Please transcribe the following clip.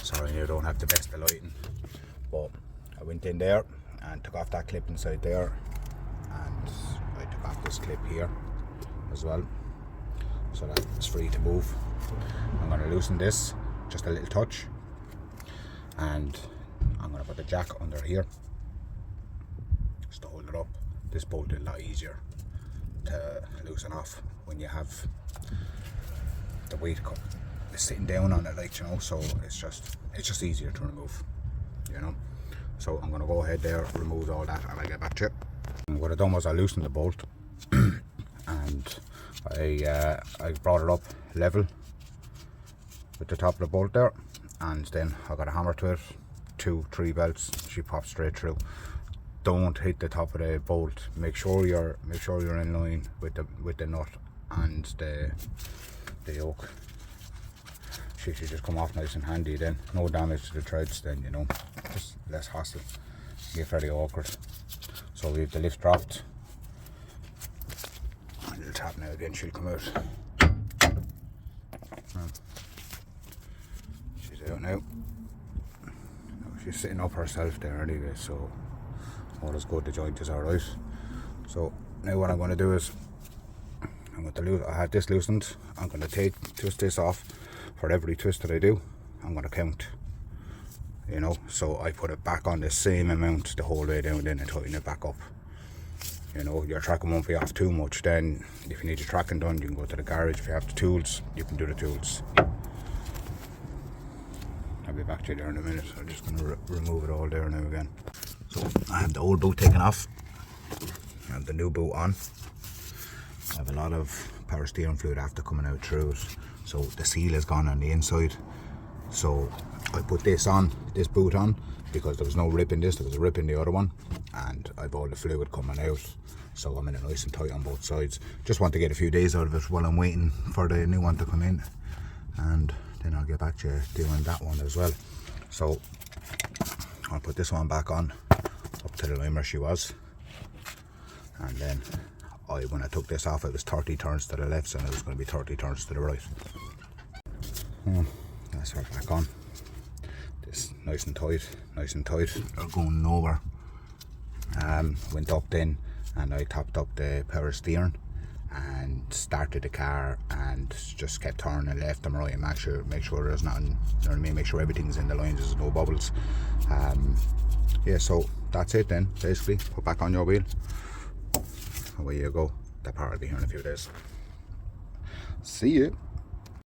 Sorry, you don't have the best of lighting, but I went in there and took off that clip inside there, and I took off this clip here as well, so that it's free to move. I'm going to loosen this just a little touch, and I'm going to put the jack under here just to hold it up. This bolt is a lot easier to loosen off when you have the weight sitting down on it, like, you know, so it's just easier to remove, you know. So I'm going to go ahead there, remove all that, and I'll get back to it. And what I done was I loosened the bolt and I brought it up level with the top of the bolt there, and then I got a hammer to it, 2-3 belts. She pops straight through. Don't hit the top of the bolt. Make sure you're in line with the nut and the yoke. She should just come off nice and handy then. No damage to the threads then, you know. Just less hassle. Get very awkward. So we have the lift dropped. And it'll tap now again, she'll come out. She's out now. She's sitting up herself there anyway, so all is good, the joint is alright. So now what I'm going to do is, I had this loosened, I'm going to twist this off. For every twist that I do, I'm going to count, you know, so I put it back on the same amount the whole way down, then and tighten it back up. You know, your tracking won't be off too much. Then if you need your tracking done, you can go to the garage. If you have the tools, you can do the tools. I'll be back to you there in a minute. I'm just going to remove it all there now again. So I have the old boot taken off, I have the new boot on. I have a lot of power steering fluid after coming out through it, so the seal is gone on the inside. So I put this boot on, because there was no rip in this, there was a rip in the other one, and I've all the fluid coming out, so I'm in it nice and tight on both sides. Just want to get a few days out of it while I'm waiting for the new one to come in, and then I'll get back to you doing that one as well. So I'll put this one back on up to the line where she was, and then when I took this off, it was 30 turns to the left, and it was going to be 30 turns to the right. That's her back on. This nice and tight, they're going nowhere. Went up then, and I topped up the power steering and started the car, and just kept turning left and right, and make sure there's nothing, you know what I mean, make sure everything's in the lines, there's no bubbles. Yeah, so that's it then, basically. Put back on your wheel. Away you go. That part will be here in a few days. See you.